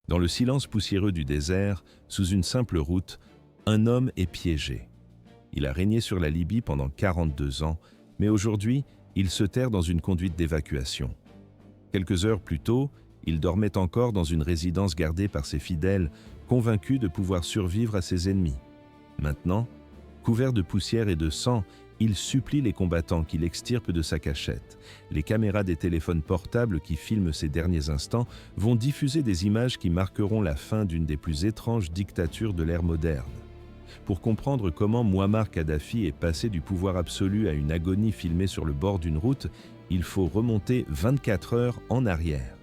Dans le silence poussiéreux du désert, sous une simple route, un homme est piégé. Il a régné sur la Libye pendant 42 ans, mais aujourd'hui, il se terre dans une conduite d'évacuation. Quelques heures plus tôt, il dormait encore dans une résidence gardée par ses fidèles, convaincus de pouvoir survivre à ses ennemis. Maintenant, couvert de poussière et de sang, il supplie les combattants qu'il extirpe de sa cachette. Les caméras des téléphones portables qui filment ses derniers instants vont diffuser des images qui marqueront la fin d'une des plus étranges dictatures de l'ère moderne. Pour comprendre comment Mouammar Kadhafi est passé du pouvoir absolu à une agonie filmée sur le bord d'une route, il faut remonter 24 heures en arrière.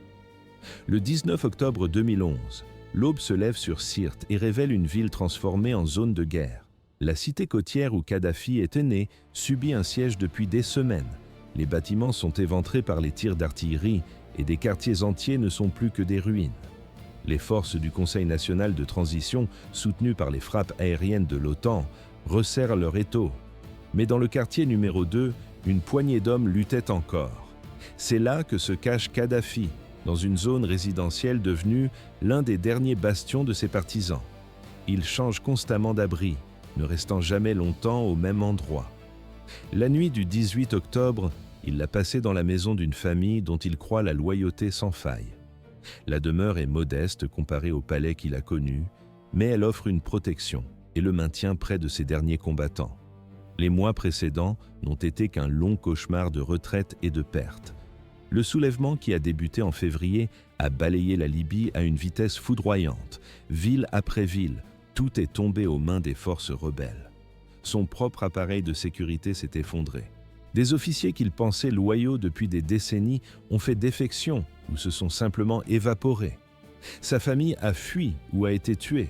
Le 19 octobre 2011, l'aube se lève sur Sirte et révèle une ville transformée en zone de guerre. La cité côtière où Kadhafi était né subit un siège depuis des semaines. Les bâtiments sont éventrés par les tirs d'artillerie et des quartiers entiers ne sont plus que des ruines. Les forces du Conseil national de transition, soutenues par les frappes aériennes de l'OTAN, resserrent leur étau. Mais dans le quartier numéro 2, une poignée d'hommes luttait encore. C'est là que se cache Kadhafi, dans une zone résidentielle devenue l'un des derniers bastions de ses partisans. Il change constamment d'abri, ne restant jamais longtemps au même endroit. La nuit du 18 octobre, il l'a passée dans la maison d'une famille dont il croit la loyauté sans faille. La demeure est modeste comparée au palais qu'il a connu, mais elle offre une protection et le maintient près de ses derniers combattants. Les mois précédents n'ont été qu'un long cauchemar de retraite et de perte. Le soulèvement qui a débuté en février a balayé la Libye à une vitesse foudroyante. Ville après ville, tout est tombé aux mains des forces rebelles. Son propre appareil de sécurité s'est effondré. Des officiers qu'il pensait loyaux depuis des décennies ont fait défection ou se sont simplement évaporés. Sa famille a fui ou a été tuée.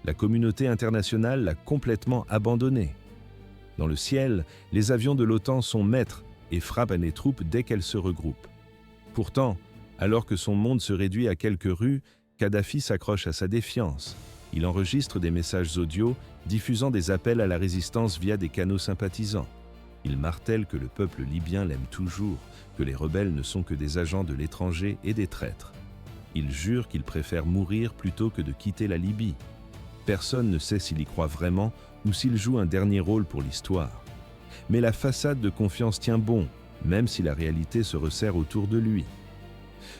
La communauté internationale l'a complètement abandonné. Dans le ciel, les avions de l'OTAN sont maîtres et frappent à les troupes dès qu'elles se regroupent. Pourtant, alors que son monde se réduit à quelques rues, Kadhafi s'accroche à sa défiance. Il enregistre des messages audio diffusant des appels à la résistance via des canaux sympathisants. Il martèle que le peuple libyen l'aime toujours, que les rebelles ne sont que des agents de l'étranger et des traîtres. Il jure qu'il préfère mourir plutôt que de quitter la Libye. Personne ne sait s'il y croit vraiment ou s'il joue un dernier rôle pour l'histoire. Mais la façade de confiance tient bon, même si la réalité se resserre autour de lui.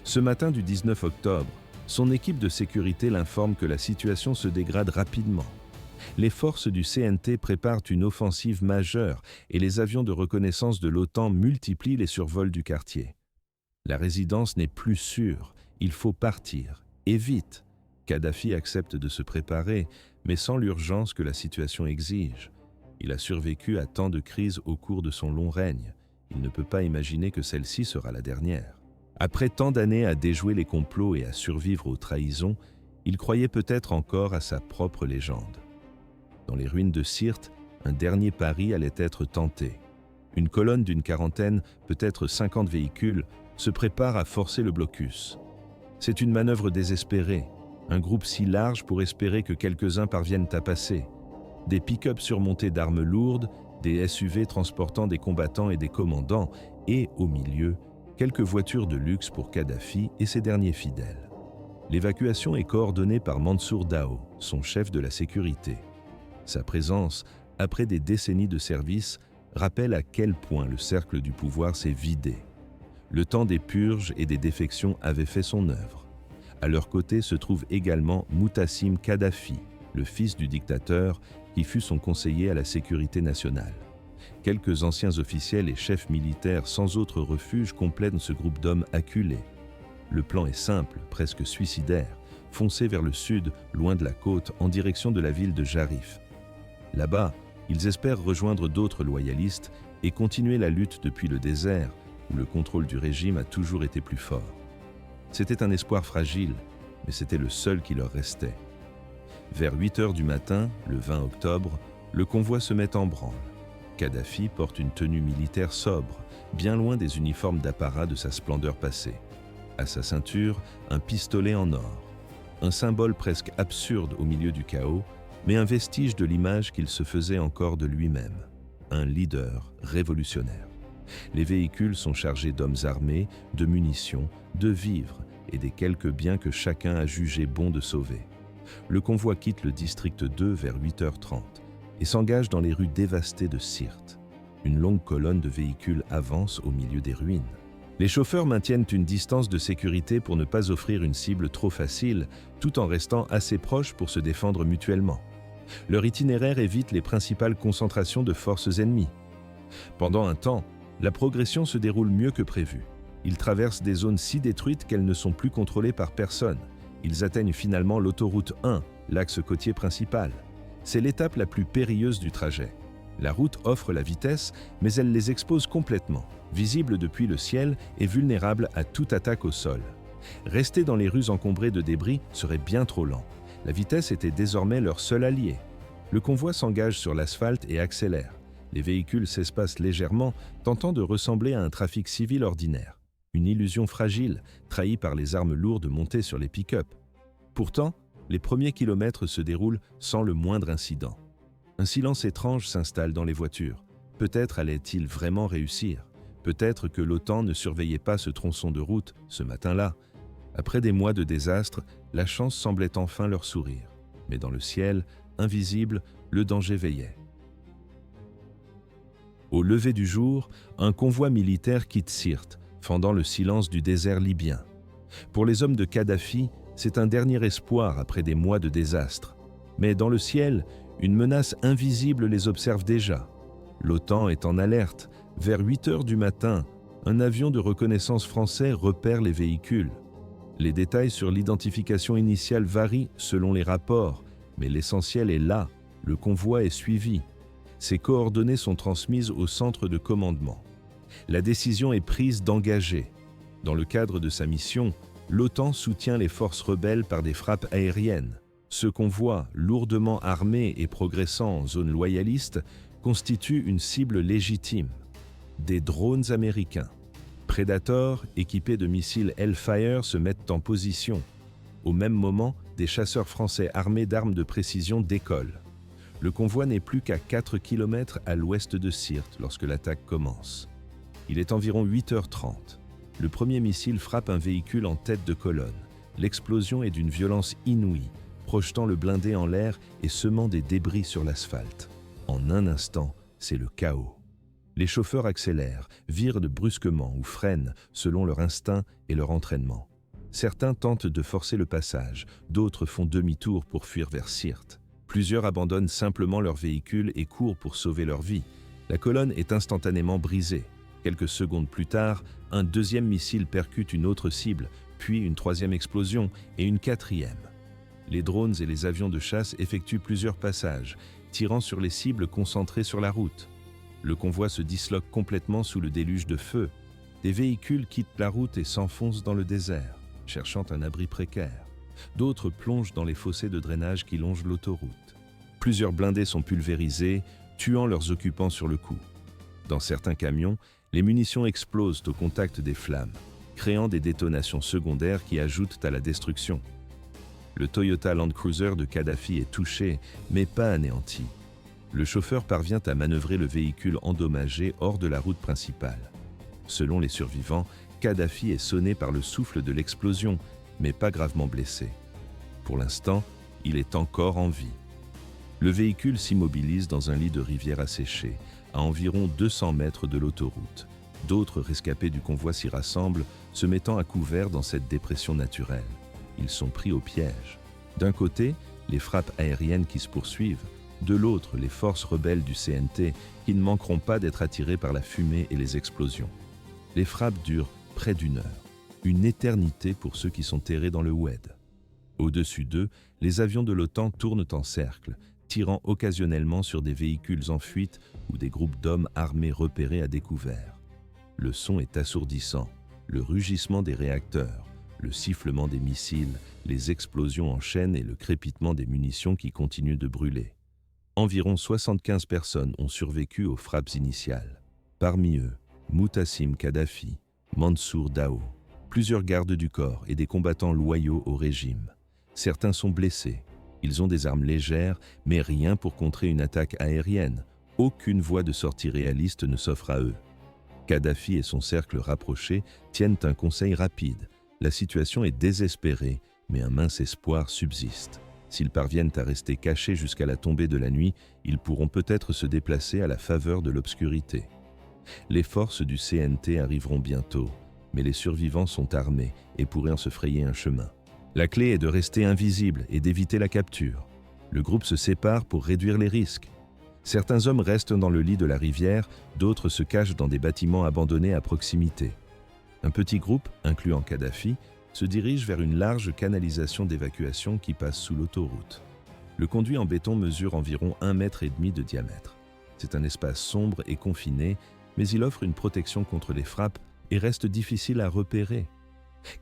Ce matin du 19 octobre, son équipe de sécurité l'informe que la situation se dégrade rapidement. Les forces du CNT préparent une offensive majeure et les avions de reconnaissance de l'OTAN multiplient les survols du quartier. La résidence n'est plus sûre, il faut partir, et vite. Kadhafi accepte de se préparer, mais sans l'urgence que la situation exige. Il a survécu à tant de crises au cours de son long règne. Il ne peut pas imaginer que celle-ci sera la dernière. Après tant d'années à déjouer les complots et à survivre aux trahisons, il croyait peut-être encore à sa propre légende. Dans les ruines de Sirte, un dernier pari allait être tenté. Une colonne d'une quarantaine, peut-être 50 véhicules, se prépare à forcer le blocus. C'est une manœuvre désespérée, un groupe si large pour espérer que quelques-uns parviennent à passer. Des pick-up surmontés d'armes lourdes, des SUV transportant des combattants et des commandants, et, au milieu, quelques voitures de luxe pour Kadhafi et ses derniers fidèles. L'évacuation est coordonnée par Mansour Dao, son chef de la sécurité. Sa présence, après des décennies de service, rappelle à quel point le cercle du pouvoir s'est vidé. Le temps des purges et des défections avait fait son œuvre. À leur côté se trouve également Mutassim Kadhafi, le fils du dictateur qui fut son conseiller à la sécurité nationale. Quelques anciens officiels et chefs militaires sans autre refuge complètent ce groupe d'hommes acculés. Le plan est simple, presque suicidaire, foncer vers le sud, loin de la côte, en direction de la ville de Jarif. Là-bas, ils espèrent rejoindre d'autres loyalistes et continuer la lutte depuis le désert, où le contrôle du régime a toujours été plus fort. C'était un espoir fragile, mais c'était le seul qui leur restait. Vers 8 heures du matin, le 20 octobre, le convoi se met en branle. Kadhafi porte une tenue militaire sobre, bien loin des uniformes d'apparat de sa splendeur passée. À sa ceinture, un pistolet en or. Un symbole presque absurde au milieu du chaos, mais un vestige de l'image qu'il se faisait encore de lui-même. Un leader révolutionnaire. Les véhicules sont chargés d'hommes armés, de munitions, de vivres, et des quelques biens que chacun a jugé bon de sauver. Le convoi quitte le district 2 vers 8h30 et s'engage dans les rues dévastées de Sirte. Une longue colonne de véhicules avance au milieu des ruines. Les chauffeurs maintiennent une distance de sécurité pour ne pas offrir une cible trop facile, tout en restant assez proches pour se défendre mutuellement. Leur itinéraire évite les principales concentrations de forces ennemies. Pendant un temps, la progression se déroule mieux que prévu. Ils traversent des zones si détruites qu'elles ne sont plus contrôlées par personne. Ils atteignent finalement l'autoroute 1, l'axe côtier principal. C'est l'étape la plus périlleuse du trajet. La route offre la vitesse, mais elle les expose complètement. Visible depuis le ciel et vulnérable à toute attaque au sol. Rester dans les rues encombrées de débris serait bien trop lent. La vitesse était désormais leur seul allié. Le convoi s'engage sur l'asphalte et accélère. Les véhicules s'espacent légèrement, tentant de ressembler à un trafic civil ordinaire. Une illusion fragile, trahie par les armes lourdes montées sur les pick-up. Pourtant, les premiers kilomètres se déroulent sans le moindre incident. Un silence étrange s'installe dans les voitures. Peut-être allait-il vraiment réussir. Peut-être que l'OTAN ne surveillait pas ce tronçon de route ce matin-là. Après des mois de désastre, la chance semblait enfin leur sourire. Mais dans le ciel, invisible, le danger veillait. Au lever du jour, un convoi militaire quitte Sirte, fendant le silence du désert libyen. Pour les hommes de Kadhafi, c'est un dernier espoir après des mois de désastre. Mais dans le ciel, une menace invisible les observe déjà. L'OTAN est en alerte. Vers 8h du matin, un avion de reconnaissance français repère les véhicules. Les détails sur l'identification initiale varient selon les rapports, mais l'essentiel est là, le convoi est suivi. Ses coordonnées sont transmises au centre de commandement. La décision est prise d'engager. Dans le cadre de sa mission, l'OTAN soutient les forces rebelles par des frappes aériennes. Ce convoi, lourdement armé et progressant en zone loyaliste, constitue une cible légitime. Des drones américains. Predator, équipés de missiles Hellfire, se mettent en position. Au même moment, des chasseurs français armés d'armes de précision décollent. Le convoi n'est plus qu'à 4 km à l'ouest de Sirte lorsque l'attaque commence. Il est environ 8h30. Le premier missile frappe un véhicule en tête de colonne. L'explosion est d'une violence inouïe, projetant le blindé en l'air et semant des débris sur l'asphalte. En un instant, c'est le chaos. Les chauffeurs accélèrent, virent brusquement ou freinent selon leur instinct et leur entraînement. Certains tentent de forcer le passage, d'autres font demi-tour pour fuir vers Sirte. Plusieurs abandonnent simplement leur véhicule et courent pour sauver leur vie. La colonne est instantanément brisée. Quelques secondes plus tard, un deuxième missile percute une autre cible, puis une troisième explosion et une quatrième. Les drones et les avions de chasse effectuent plusieurs passages, tirant sur les cibles concentrées sur la route. Le convoi se disloque complètement sous le déluge de feu. Des véhicules quittent la route et s'enfoncent dans le désert, cherchant un abri précaire. D'autres plongent dans les fossés de drainage qui longent l'autoroute. Plusieurs blindés sont pulvérisés, tuant leurs occupants sur le coup. Dans certains camions, les munitions explosent au contact des flammes, créant des détonations secondaires qui ajoutent à la destruction. Le Toyota Land Cruiser de Kadhafi est touché, mais pas anéanti. Le chauffeur parvient à manœuvrer le véhicule endommagé hors de la route principale. Selon les survivants, Kadhafi est sonné par le souffle de l'explosion, mais pas gravement blessé. Pour l'instant, il est encore en vie. Le véhicule s'immobilise dans un lit de rivière asséchée, à environ 200 mètres de l'autoroute. D'autres rescapés du convoi s'y rassemblent, se mettant à couvert dans cette dépression naturelle. Ils sont pris au piège. D'un côté, les frappes aériennes qui se poursuivent, de l'autre, les forces rebelles du CNT qui ne manqueront pas d'être attirées par la fumée et les explosions. Les frappes durent près d'1 heure, une éternité pour ceux qui sont terrés dans le Oued. Au-dessus d'eux, les avions de l'OTAN tournent en cercle, tirant occasionnellement sur des véhicules en fuite ou des groupes d'hommes armés repérés à découvert. Le son est assourdissant, le rugissement des réacteurs, le sifflement des missiles, les explosions en chaîne et le crépitement des munitions qui continuent de brûler. Environ 75 personnes ont survécu aux frappes initiales. Parmi eux, Mutassim Kadhafi, Mansour Dao, plusieurs gardes du corps et des combattants loyaux au régime. Certains sont blessés. Ils ont des armes légères, mais rien pour contrer une attaque aérienne. Aucune voie de sortie réaliste ne s'offre à eux. Kadhafi et son cercle rapproché tiennent un conseil rapide. La situation est désespérée, mais un mince espoir subsiste. S'ils parviennent à rester cachés jusqu'à la tombée de la nuit, ils pourront peut-être se déplacer à la faveur de l'obscurité. Les forces du CNT arriveront bientôt, mais les survivants sont armés et pourraient en se frayer un chemin. La clé est de rester invisible et d'éviter la capture. Le groupe se sépare pour réduire les risques. Certains hommes restent dans le lit de la rivière, d'autres se cachent dans des bâtiments abandonnés à proximité. Un petit groupe, incluant Kadhafi, se dirige vers une large canalisation d'évacuation qui passe sous l'autoroute. Le conduit en béton mesure environ 1,5 mètre de diamètre. C'est un espace sombre et confiné, mais il offre une protection contre les frappes et reste difficile à repérer.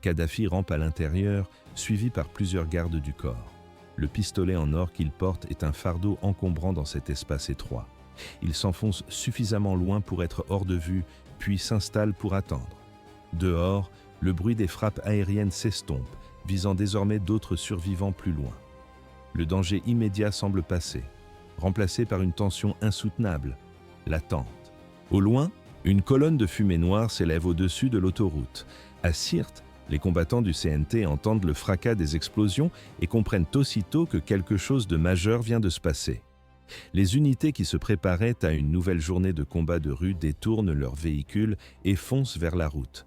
Kadhafi rampe à l'intérieur, suivi par plusieurs gardes du corps. Le pistolet en or qu'il porte est un fardeau encombrant dans cet espace étroit. Il s'enfonce suffisamment loin pour être hors de vue, puis s'installe pour attendre. Dehors, le bruit des frappes aériennes s'estompe, visant désormais d'autres survivants plus loin. Le danger immédiat semble passer, remplacé par une tension insoutenable, l'attente. Au loin, une colonne de fumée noire s'élève au-dessus de l'autoroute. À Sirte, les combattants du CNT entendent le fracas des explosions et comprennent aussitôt que quelque chose de majeur vient de se passer. Les unités qui se préparaient à une nouvelle journée de combat de rue détournent leurs véhicules et foncent vers la route.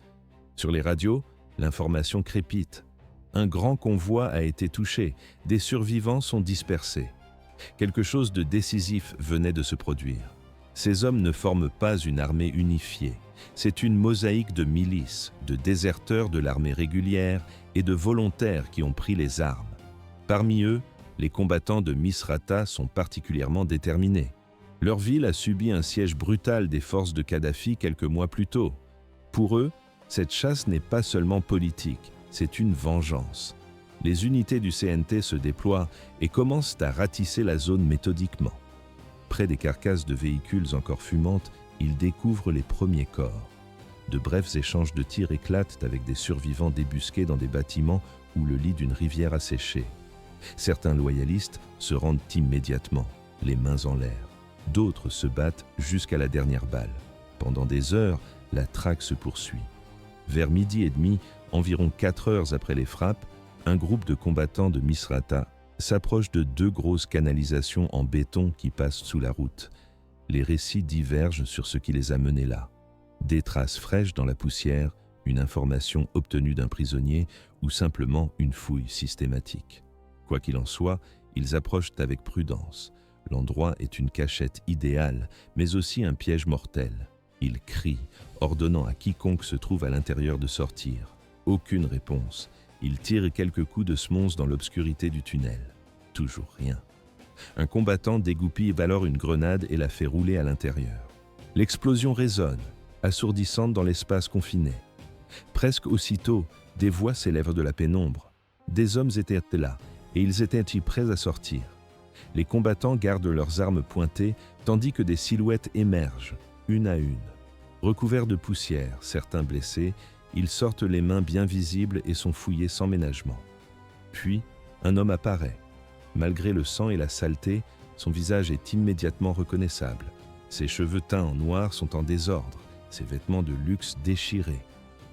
Sur les radios, l'information crépite. Un grand convoi a été touché, des survivants sont dispersés. Quelque chose de décisif venait de se produire. Ces hommes ne forment pas une armée unifiée. C'est une mosaïque de milices, de déserteurs de l'armée régulière et de volontaires qui ont pris les armes. Parmi eux, les combattants de Misrata sont particulièrement déterminés. Leur ville a subi un siège brutal des forces de Kadhafi quelques mois plus tôt. Pour eux, cette chasse n'est pas seulement politique, c'est une vengeance. Les unités du CNT se déploient et commencent à ratisser la zone méthodiquement. Près des carcasses de véhicules encore fumantes, ils découvrent les premiers corps. De brefs échanges de tirs éclatent avec des survivants débusqués dans des bâtiments où le lit d'une rivière a séché. Certains loyalistes se rendent immédiatement, les mains en l'air. D'autres se battent jusqu'à la dernière balle. Pendant des heures, la traque se poursuit. Vers 12h30, environ 4 heures après les frappes, un groupe de combattants de Misrata s'approche de 2 grosses canalisations en béton qui passent sous la route. Les récits divergent sur ce qui les a menés là. Des traces fraîches dans la poussière, une information obtenue d'un prisonnier ou simplement une fouille systématique. Quoi qu'il en soit, ils approchent avec prudence. L'endroit est une cachette idéale, mais aussi un piège mortel. Ils crient, ordonnant à quiconque se trouve à l'intérieur de sortir. Aucune réponse. Ils tirent quelques coups de semonce dans l'obscurité du tunnel. Toujours rien. Un combattant dégoupille alors une grenade et la fait rouler à l'intérieur. L'explosion résonne, assourdissante dans l'espace confiné. Presque aussitôt, des voix s'élèvent de la pénombre. Des hommes étaient là, et ils étaient prêts à sortir. Les combattants gardent leurs armes pointées, tandis que des silhouettes émergent, une à une. Recouverts de poussière, certains blessés, ils sortent les mains bien visibles et sont fouillés sans ménagement. Puis, un homme apparaît. Malgré le sang et la saleté, son visage est immédiatement reconnaissable. Ses cheveux teints en noir sont en désordre, ses vêtements de luxe déchirés.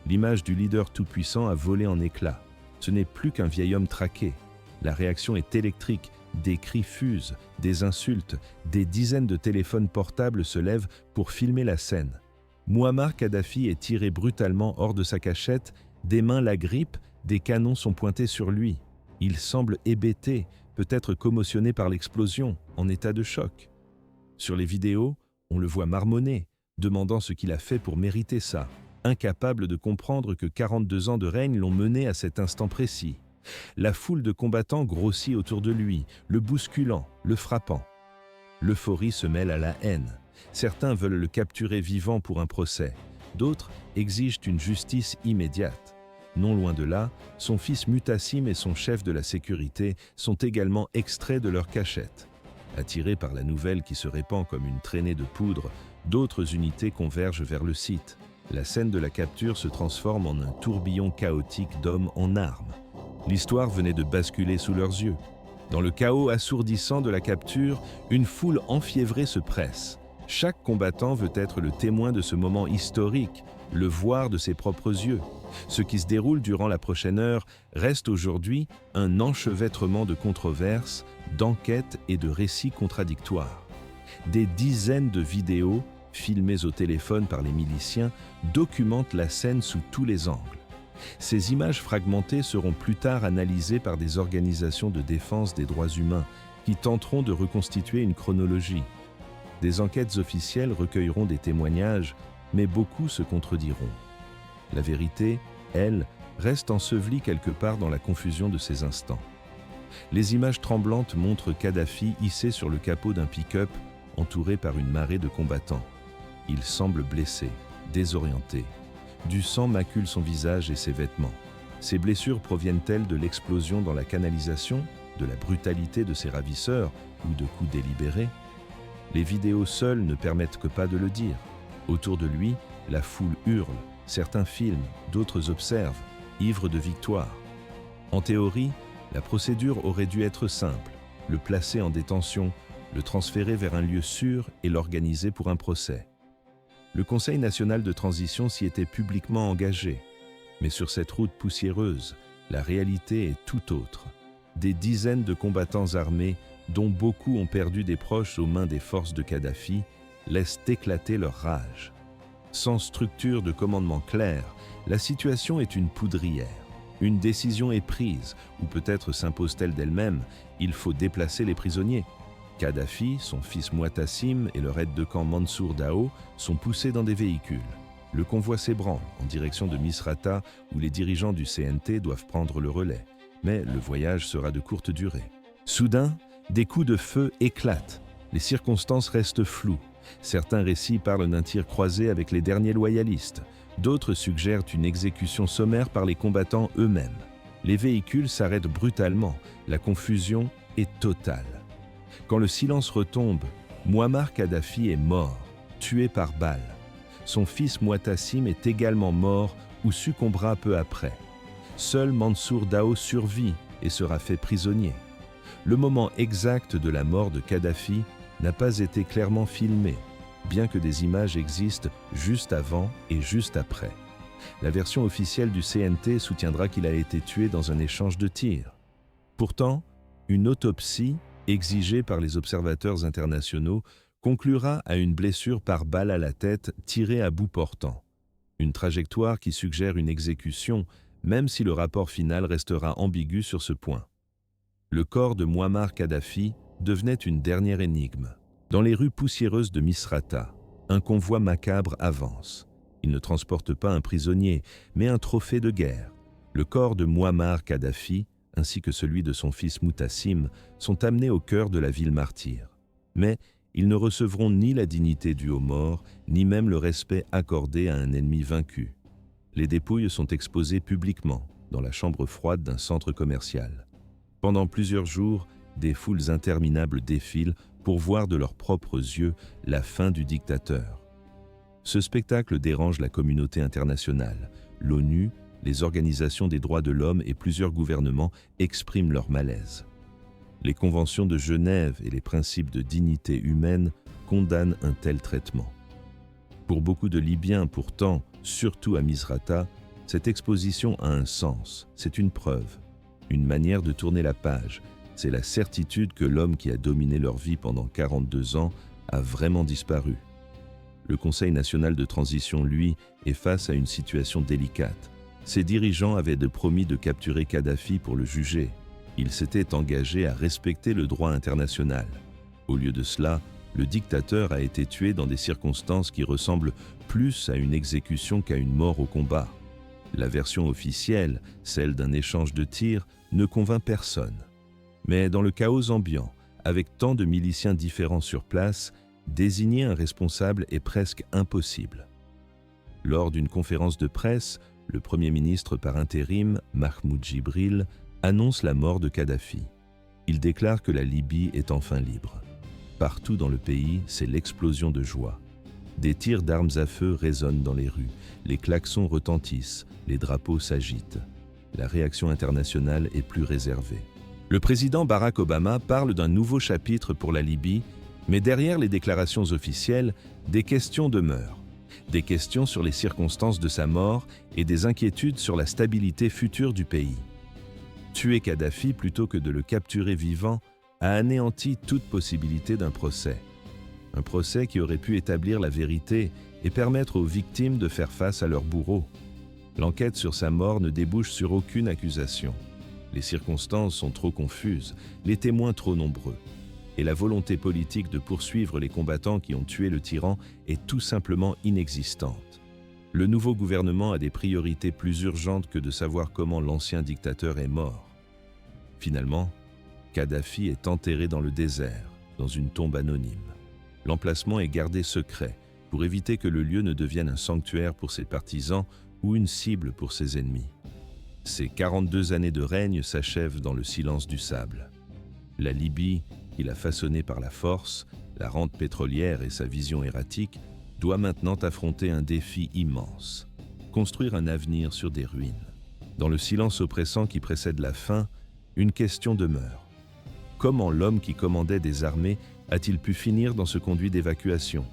L'image du leader tout-puissant a volé en éclats. Ce n'est plus qu'un vieil homme traqué. La réaction est électrique, des cris fusent, des insultes, des dizaines de téléphones portables se lèvent pour filmer la scène. Mouammar Kadhafi est tiré brutalement hors de sa cachette, des mains l'agrippent, des canons sont pointés sur lui. Il semble hébété, peut-être commotionné par l'explosion, en état de choc. Sur les vidéos, on le voit marmonner, demandant ce qu'il a fait pour mériter ça, incapable de comprendre que 42 ans de règne l'ont mené à cet instant précis. La foule de combattants grossit autour de lui, le bousculant, le frappant. L'euphorie se mêle à la haine. Certains veulent le capturer vivant pour un procès, d'autres exigent une justice immédiate. Non loin de là, son fils Mutassim et son chef de la sécurité sont également extraits de leur cachette. Attirés par la nouvelle qui se répand comme une traînée de poudre, d'autres unités convergent vers le site. La scène de la capture se transforme en un tourbillon chaotique d'hommes en armes. L'histoire venait de basculer sous leurs yeux. Dans le chaos assourdissant de la capture, une foule enfiévrée se presse. Chaque combattant veut être le témoin de ce moment historique, le voir de ses propres yeux. Ce qui se déroule durant la prochaine heure reste aujourd'hui un enchevêtrement de controverses, d'enquêtes et de récits contradictoires. Des dizaines de vidéos, filmées au téléphone par les miliciens, documentent la scène sous tous les angles. Ces images fragmentées seront plus tard analysées par des organisations de défense des droits humains qui tenteront de reconstituer une chronologie. Des enquêtes officielles recueilleront des témoignages, mais beaucoup se contrediront. La vérité, elle, reste ensevelie quelque part dans la confusion de ces instants. Les images tremblantes montrent Kadhafi hissé sur le capot d'un pick-up, entouré par une marée de combattants. Il semble blessé, désorienté. Du sang macule son visage et ses vêtements. Ces blessures proviennent-elles de l'explosion dans la canalisation, de la brutalité de ses ravisseurs ou de coups délibérés? Les vidéos seules ne permettent que pas de le dire. Autour de lui, la foule hurle. Certains filment, d'autres observent, ivres de victoire. En théorie, la procédure aurait dû être simple, le placer en détention, le transférer vers un lieu sûr et l'organiser pour un procès. Le Conseil national de transition s'y était publiquement engagé, mais sur cette route poussiéreuse, la réalité est tout autre. Des dizaines de combattants armés, dont beaucoup ont perdu des proches aux mains des forces de Kadhafi, laissent éclater leur rage. Sans structure de commandement claire, la situation est une poudrière. Une décision est prise, ou peut-être s'impose-t-elle d'elle-même, il faut déplacer les prisonniers. Kadhafi, son fils Muatassim et leur aide-de-camp Mansour Dao sont poussés dans des véhicules. Le convoi s'ébranle en direction de Misrata où les dirigeants du CNT doivent prendre le relais. Mais le voyage sera de courte durée. Soudain, des coups de feu éclatent. Les circonstances restent floues. Certains récits parlent d'un tir croisé avec les derniers loyalistes. D'autres suggèrent une exécution sommaire par les combattants eux-mêmes. Les véhicules s'arrêtent brutalement. La confusion est totale. Quand le silence retombe, Muammar Kadhafi est mort, tué par balle. Son fils Muatassim est également mort ou succombera peu après. Seul Mansour Dao survit et sera fait prisonnier. Le moment exact de la mort de Kadhafi n'a pas été clairement filmé, bien que des images existent juste avant et juste après. La version officielle du CNT soutiendra qu'il a été tué dans un échange de tirs. Pourtant, une autopsie, exigée par les observateurs internationaux, conclura à une blessure par balle à la tête tirée à bout portant. Une trajectoire qui suggère une exécution, même si le rapport final restera ambigu sur ce point. Le corps de Muammar Kadhafi devenait une dernière énigme. Dans les rues poussiéreuses de Misrata, un convoi macabre avance. Il ne transporte pas un prisonnier, mais un trophée de guerre. Le corps de Muammar Kadhafi, ainsi que celui de son fils Mutassim, sont amenés au cœur de la ville martyre. Mais ils ne recevront ni la dignité due aux morts, ni même le respect accordé à un ennemi vaincu. Les dépouilles sont exposées publiquement, dans la chambre froide d'un centre commercial. Pendant plusieurs jours, des foules interminables défilent pour voir de leurs propres yeux la fin du dictateur. Ce spectacle dérange la communauté internationale. L'ONU, les organisations des droits de l'homme et plusieurs gouvernements expriment leur malaise. Les conventions de Genève et les principes de dignité humaine condamnent un tel traitement. Pour beaucoup de Libyens pourtant, surtout à Misrata, cette exposition a un sens, c'est une preuve, une manière de tourner la page. C'est la certitude que l'homme qui a dominé leur vie pendant 42 ans a vraiment disparu. Le Conseil national de transition, lui, est face à une situation délicate. Ses dirigeants avaient promis de capturer Kadhafi pour le juger. Ils s'étaient engagés à respecter le droit international. Au lieu de cela, le dictateur a été tué dans des circonstances qui ressemblent plus à une exécution qu'à une mort au combat. La version officielle, celle d'un échange de tirs, ne convainc personne. Mais dans le chaos ambiant, avec tant de miliciens différents sur place, désigner un responsable est presque impossible. Lors d'une conférence de presse, le Premier ministre par intérim, Mahmoud Jibril, annonce la mort de Kadhafi. Il déclare que la Libye est enfin libre. Partout dans le pays, c'est l'explosion de joie. Des tirs d'armes à feu résonnent dans les rues, les klaxons retentissent, les drapeaux s'agitent. La réaction internationale est plus réservée. Le président Barack Obama parle d'un nouveau chapitre pour la Libye, mais derrière les déclarations officielles, des questions demeurent. Des questions sur les circonstances de sa mort et des inquiétudes sur la stabilité future du pays. Tuer Kadhafi plutôt que de le capturer vivant a anéanti toute possibilité d'un procès. Un procès qui aurait pu établir la vérité et permettre aux victimes de faire face à leurs bourreaux. L'enquête sur sa mort ne débouche sur aucune accusation. Les circonstances sont trop confuses, les témoins trop nombreux. Et la volonté politique de poursuivre les combattants qui ont tué le tyran est tout simplement inexistante. Le nouveau gouvernement a des priorités plus urgentes que de savoir comment l'ancien dictateur est mort. Finalement, Kadhafi est enterré dans le désert, dans une tombe anonyme. L'emplacement est gardé secret pour éviter que le lieu ne devienne un sanctuaire pour ses partisans ou une cible pour ses ennemis. Ces 42 années de règne s'achèvent dans le silence du sable. La Libye, qu'il a façonnée par la force, la rente pétrolière et sa vision erratique, doit maintenant affronter un défi immense. Construire un avenir sur des ruines. Dans le silence oppressant qui précède la fin, une question demeure. Comment l'homme qui commandait des armées a-t-il pu finir dans ce conduit d'évacuation?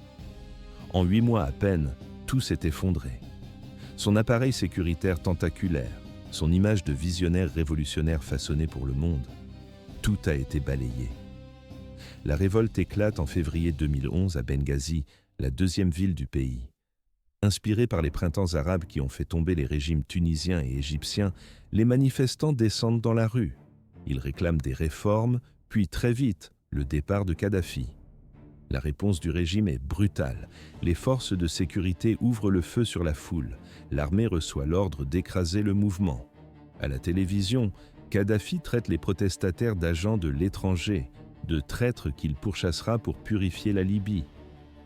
En 8 mois à peine, tout s'est effondré. Son appareil sécuritaire tentaculaire, son image de visionnaire révolutionnaire façonné pour le monde, tout a été balayé. La révolte éclate en février 2011 à Benghazi, la deuxième ville du pays. Inspirés par les printemps arabes qui ont fait tomber les régimes tunisien et égyptien, les manifestants descendent dans la rue. Ils réclament des réformes, puis très vite, le départ de Kadhafi. La réponse du régime est brutale. Les forces de sécurité ouvrent le feu sur la foule. L'armée reçoit l'ordre d'écraser le mouvement. À la télévision, Kadhafi traite les protestataires d'agents de l'étranger, de traîtres qu'il pourchassera pour purifier la Libye.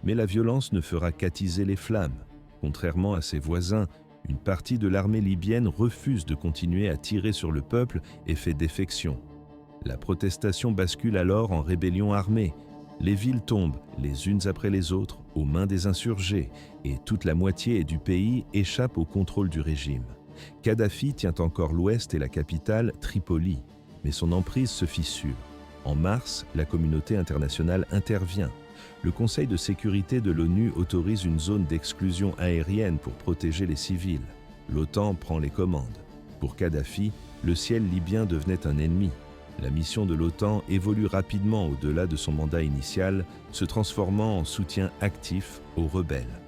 Mais la violence ne fera qu'attiser les flammes. Contrairement à ses voisins, une partie de l'armée libyenne refuse de continuer à tirer sur le peuple et fait défection. La protestation bascule alors en rébellion armée. Les villes tombent, les unes après les autres, aux mains des insurgés, et toute la moitié du pays échappe au contrôle du régime. Kadhafi tient encore l'ouest et la capitale, Tripoli, mais son emprise se fissure. En mars, la communauté internationale intervient. Le Conseil de sécurité de l'ONU autorise une zone d'exclusion aérienne pour protéger les civils. L'OTAN prend les commandes. Pour Kadhafi, le ciel libyen devenait un ennemi. La mission de l'OTAN évolue rapidement au-delà de son mandat initial, se transformant en soutien actif aux rebelles.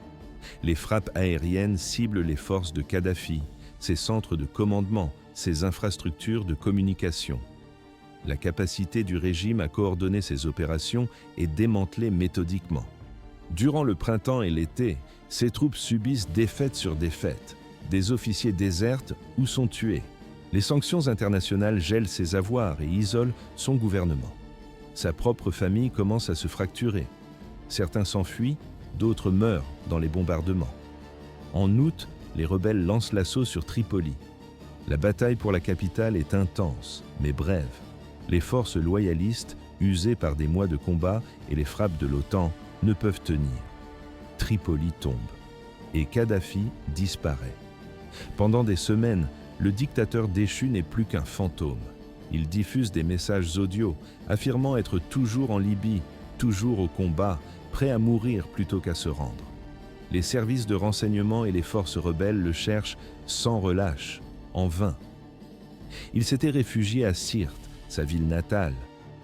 Les frappes aériennes ciblent les forces de Kadhafi, ses centres de commandement, ses infrastructures de communication. La capacité du régime à coordonner ses opérations est démantelée méthodiquement. Durant le printemps et l'été, ses troupes subissent défaite sur défaite. Des officiers désertent ou sont tués. Les sanctions internationales gèlent ses avoirs et isolent son gouvernement. Sa propre famille commence à se fracturer. Certains s'enfuient, d'autres meurent dans les bombardements. En août, les rebelles lancent l'assaut sur Tripoli. La bataille pour la capitale est intense, mais brève. Les forces loyalistes, usées par des mois de combat et les frappes de l'OTAN, ne peuvent tenir. Tripoli tombe et Kadhafi disparaît. Pendant des semaines, le dictateur déchu n'est plus qu'un fantôme. Il diffuse des messages audio, affirmant être toujours en Libye, toujours au combat, prêt à mourir plutôt qu'à se rendre. Les services de renseignement et les forces rebelles le cherchent sans relâche, en vain. Il s'était réfugié à Sirte, sa ville natale,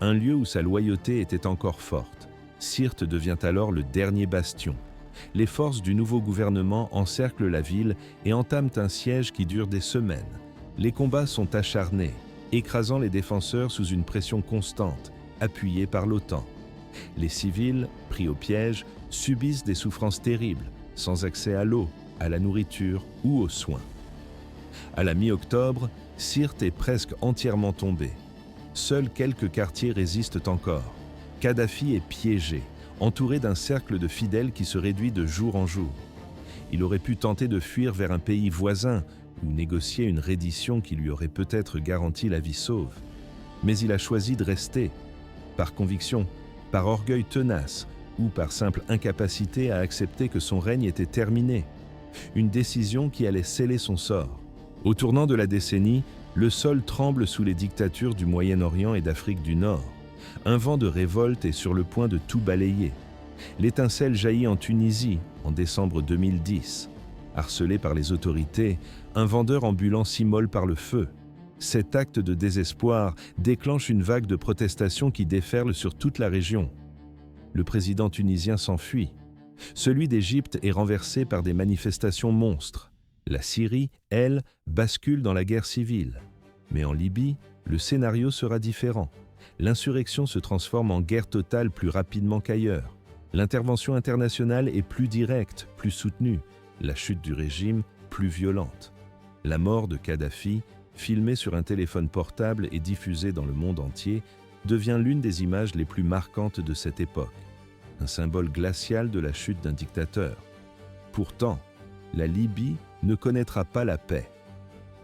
un lieu où sa loyauté était encore forte. Sirte devient alors le dernier bastion. Les forces du nouveau gouvernement encerclent la ville et entament un siège qui dure des semaines. Les combats sont acharnés, écrasant les défenseurs sous une pression constante, appuyée par l'OTAN. Les civils, pris au piège, subissent des souffrances terribles, sans accès à l'eau, à la nourriture ou aux soins. À la mi-octobre, Sirte est presque entièrement tombée. Seuls quelques quartiers résistent encore. Kadhafi est piégé, entouré d'un cercle de fidèles qui se réduit de jour en jour. Il aurait pu tenter de fuir vers un pays voisin ou négocier une reddition qui lui aurait peut-être garanti la vie sauve. Mais il a choisi de rester, par conviction, par orgueil tenace ou par simple incapacité à accepter que son règne était terminé. Une décision qui allait sceller son sort. Au tournant de la décennie, le sol tremble sous les dictatures du Moyen-Orient et d'Afrique du Nord. Un vent de révolte est sur le point de tout balayer. L'étincelle jaillit en Tunisie en décembre 2010. Harcelé par les autorités, un vendeur ambulant s'immole par le feu. Cet acte de désespoir déclenche une vague de protestations qui déferle sur toute la région. Le président tunisien s'enfuit. Celui d'Égypte est renversé par des manifestations monstres. La Syrie, elle, bascule dans la guerre civile. Mais en Libye, le scénario sera différent. L'insurrection se transforme en guerre totale plus rapidement qu'ailleurs. L'intervention internationale est plus directe, plus soutenue. La chute du régime, plus violente. La mort de Kadhafi, filmée sur un téléphone portable et diffusée dans le monde entier, devient l'une des images les plus marquantes de cette époque. Un symbole glacial de la chute d'un dictateur. Pourtant, la Libye ne connaîtra pas la paix.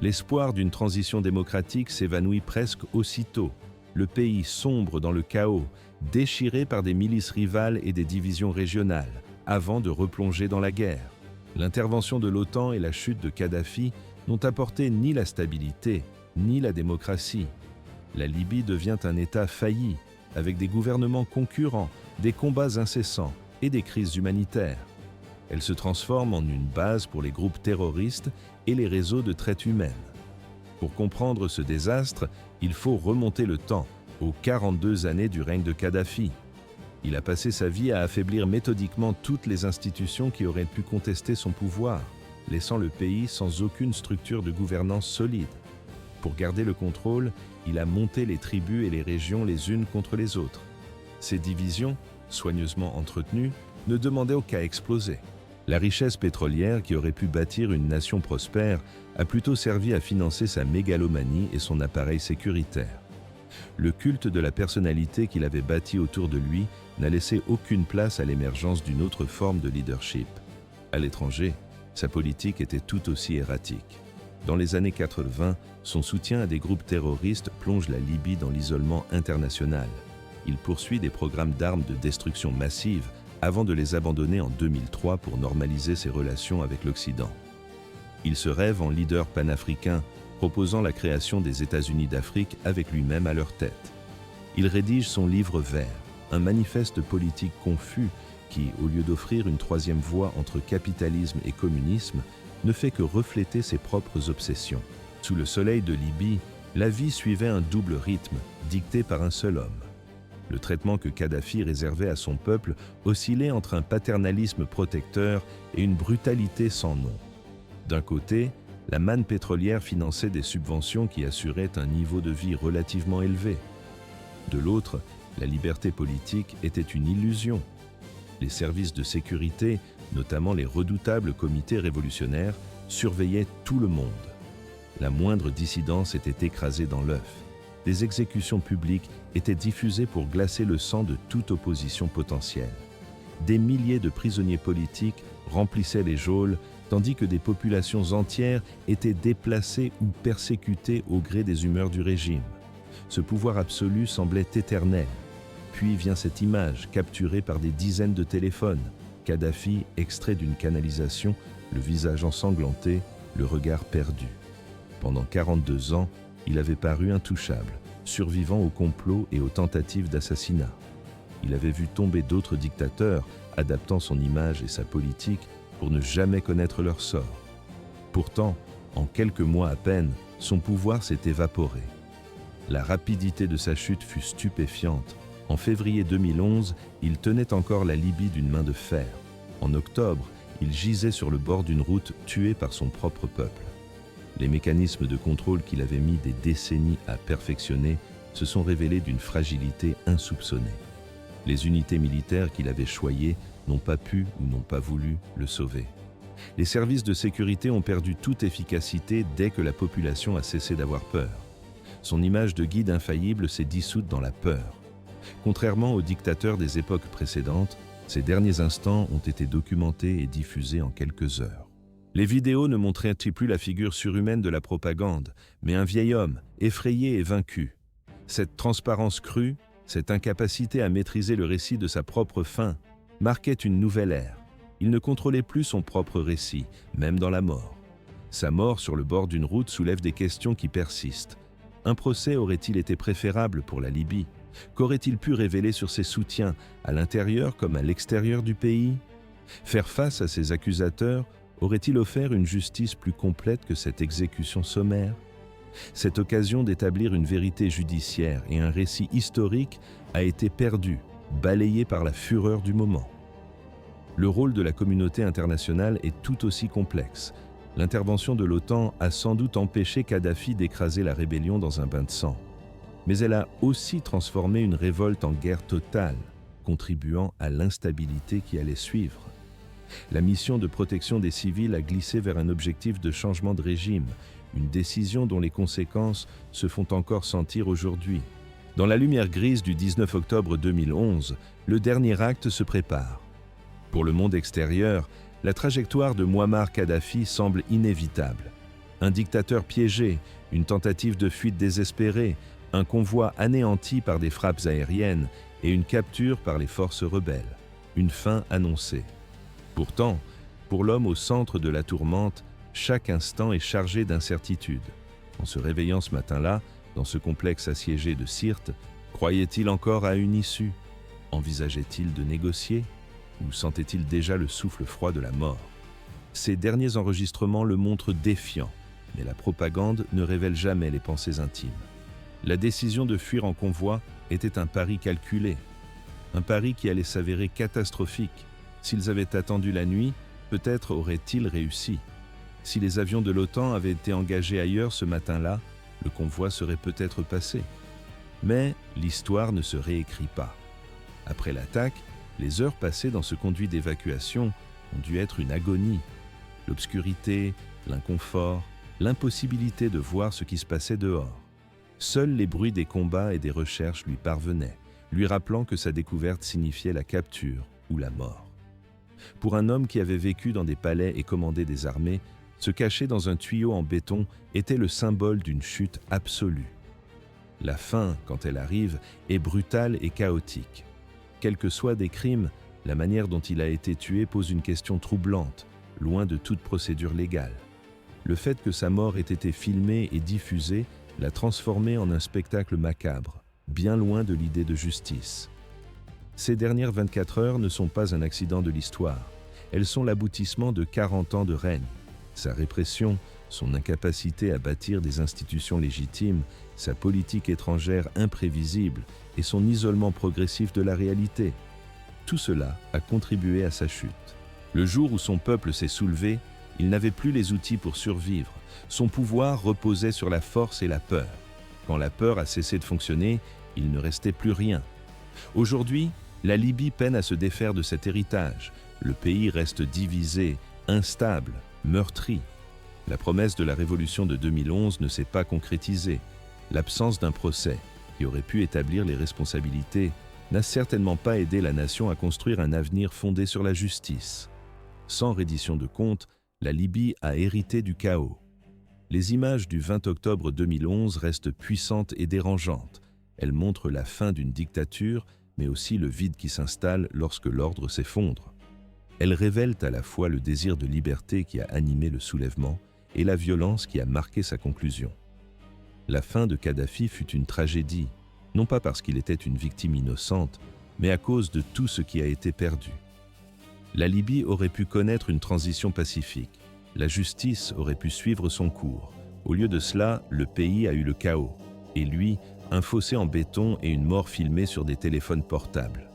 L'espoir d'une transition démocratique s'évanouit presque aussitôt. Le pays sombre dans le chaos, déchiré par des milices rivales et des divisions régionales, avant de replonger dans la guerre. L'intervention de l'OTAN et la chute de Kadhafi n'ont apporté ni la stabilité, ni la démocratie. La Libye devient un État failli, avec des gouvernements concurrents, des combats incessants et des crises humanitaires. Elle se transforme en une base pour les groupes terroristes et les réseaux de traite humaine. Pour comprendre ce désastre, il faut remonter le temps, aux 42 années du règne de Kadhafi. Il a passé sa vie à affaiblir méthodiquement toutes les institutions qui auraient pu contester son pouvoir, laissant le pays sans aucune structure de gouvernance solide. Pour garder le contrôle, il a monté les tribus et les régions les unes contre les autres. Ces divisions, soigneusement entretenues, ne demandaient qu'à exploser. La richesse pétrolière qui aurait pu bâtir une nation prospère a plutôt servi à financer sa mégalomanie et son appareil sécuritaire. Le culte de la personnalité qu'il avait bâti autour de lui n'a laissé aucune place à l'émergence d'une autre forme de leadership. À l'étranger, sa politique était tout aussi erratique. Dans les années 80, son soutien à des groupes terroristes plonge la Libye dans l'isolement international. Il poursuit des programmes d'armes de destruction massive avant de les abandonner en 2003 pour normaliser ses relations avec l'Occident. Il se rêve en leader panafricain, proposant la création des États-Unis d'Afrique avec lui-même à leur tête. Il rédige son livre vert, un manifeste politique confus qui, au lieu d'offrir une troisième voie entre capitalisme et communisme, ne fait que refléter ses propres obsessions. Sous le soleil de Libye, la vie suivait un double rythme, dicté par un seul homme. Le traitement que Kadhafi réservait à son peuple oscillait entre un paternalisme protecteur et une brutalité sans nom. D'un côté, la manne pétrolière finançait des subventions qui assuraient un niveau de vie relativement élevé. De l'autre, la liberté politique était une illusion. Les services de sécurité, notamment les redoutables comités révolutionnaires, surveillaient tout le monde. La moindre dissidence était écrasée dans l'œuf. Des exécutions publiques étaient diffusées pour glacer le sang de toute opposition potentielle. Des milliers de prisonniers politiques remplissaient les geôles, tandis que des populations entières étaient déplacées ou persécutées au gré des humeurs du régime. Ce pouvoir absolu semblait éternel. Puis vient cette image, capturée par des dizaines de téléphones. Kadhafi, extrait d'une canalisation, le visage ensanglanté, le regard perdu. Pendant 42 ans, il avait paru intouchable, survivant aux complots et aux tentatives d'assassinat. Il avait vu tomber d'autres dictateurs, adaptant son image et sa politique pour ne jamais connaître leur sort. Pourtant, en quelques mois à peine, son pouvoir s'est évaporé. La rapidité de sa chute fut stupéfiante. En février 2011, il tenait encore la Libye d'une main de fer. En octobre, il gisait sur le bord d'une route tué par son propre peuple. Les mécanismes de contrôle qu'il avait mis des décennies à perfectionner se sont révélés d'une fragilité insoupçonnée. Les unités militaires qu'il avait choyées n'ont pas pu ou n'ont pas voulu le sauver. Les services de sécurité ont perdu toute efficacité dès que la population a cessé d'avoir peur. Son image de guide infaillible s'est dissoute dans la peur. Contrairement aux dictateurs des époques précédentes, ces derniers instants ont été documentés et diffusés en quelques heures. Les vidéos ne montraient-ils plus la figure surhumaine de la propagande, mais un vieil homme, effrayé et vaincu. Cette transparence crue, cette incapacité à maîtriser le récit de sa propre fin, marquait une nouvelle ère. Il ne contrôlait plus son propre récit, même dans la mort. Sa mort sur le bord d'une route soulève des questions qui persistent. Un procès aurait-il été préférable pour la Libye ? Qu'aurait-il pu révéler sur ses soutiens, à l'intérieur comme à l'extérieur du pays? Faire face à ses accusateurs aurait-il offert une justice plus complète que cette exécution sommaire? Cette occasion d'établir une vérité judiciaire et un récit historique a été perdue, balayée par la fureur du moment. Le rôle de la communauté internationale est tout aussi complexe. L'intervention de l'OTAN a sans doute empêché Kadhafi d'écraser la rébellion dans un bain de sang. Mais elle a aussi transformé une révolte en guerre totale, contribuant à l'instabilité qui allait suivre. La mission de protection des civils a glissé vers un objectif de changement de régime, une décision dont les conséquences se font encore sentir aujourd'hui. Dans la lumière grise du 19 octobre 2011, le dernier acte se prépare. Pour le monde extérieur, la trajectoire de Mouammar Kadhafi semble inévitable. Un dictateur piégé, une tentative de fuite désespérée, un convoi anéanti par des frappes aériennes et une capture par les forces rebelles. Une fin annoncée. Pourtant, pour l'homme au centre de la tourmente, chaque instant est chargé d'incertitude. En se réveillant ce matin-là, dans ce complexe assiégé de Sirte, croyait-il encore à une issue? Envisageait-il de négocier? Ou sentait-il déjà le souffle froid de la mort? Ces derniers enregistrements le montrent défiant, mais la propagande ne révèle jamais les pensées intimes. La décision de fuir en convoi était un pari calculé, un pari qui allait s'avérer catastrophique. S'ils avaient attendu la nuit, peut-être auraient-ils réussi. Si les avions de l'OTAN avaient été engagés ailleurs ce matin-là, le convoi serait peut-être passé. Mais l'histoire ne se réécrit pas. Après l'attaque, les heures passées dans ce conduit d'évacuation ont dû être une agonie. L'obscurité, l'inconfort, l'impossibilité de voir ce qui se passait dehors. Seuls les bruits des combats et des recherches lui parvenaient, lui rappelant que sa découverte signifiait la capture ou la mort. Pour un homme qui avait vécu dans des palais et commandé des armées, se cacher dans un tuyau en béton était le symbole d'une chute absolue. La fin, quand elle arrive, est brutale et chaotique. Quels que soient des crimes, la manière dont il a été tué pose une question troublante, loin de toute procédure légale. Le fait que sa mort ait été filmée et diffusée l'a transformé en un spectacle macabre, bien loin de l'idée de justice. Ces dernières 24 heures ne sont pas un accident de l'histoire. Elles sont l'aboutissement de 40 ans de règne. Sa répression, son incapacité à bâtir des institutions légitimes, sa politique étrangère imprévisible et son isolement progressif de la réalité. Tout cela a contribué à sa chute. Le jour où son peuple s'est soulevé, il n'avait plus les outils pour survivre. Son pouvoir reposait sur la force et la peur. Quand la peur a cessé de fonctionner, il ne restait plus rien. Aujourd'hui, la Libye peine à se défaire de cet héritage. Le pays reste divisé, instable, meurtri. La promesse de la révolution de 2011 ne s'est pas concrétisée. L'absence d'un procès, qui aurait pu établir les responsabilités, n'a certainement pas aidé la nation à construire un avenir fondé sur la justice. Sans reddition de comptes, la Libye a hérité du chaos. Les images du 20 octobre 2011 restent puissantes et dérangeantes. Elles montrent la fin d'une dictature, mais aussi le vide qui s'installe lorsque l'ordre s'effondre. Elles révèlent à la fois le désir de liberté qui a animé le soulèvement et la violence qui a marqué sa conclusion. La fin de Kadhafi fut une tragédie, non pas parce qu'il était une victime innocente, mais à cause de tout ce qui a été perdu. La Libye aurait pu connaître une transition pacifique. La justice aurait pu suivre son cours. Au lieu de cela, le pays a eu le chaos. Et lui, un fossé en béton et une mort filmée sur des téléphones portables.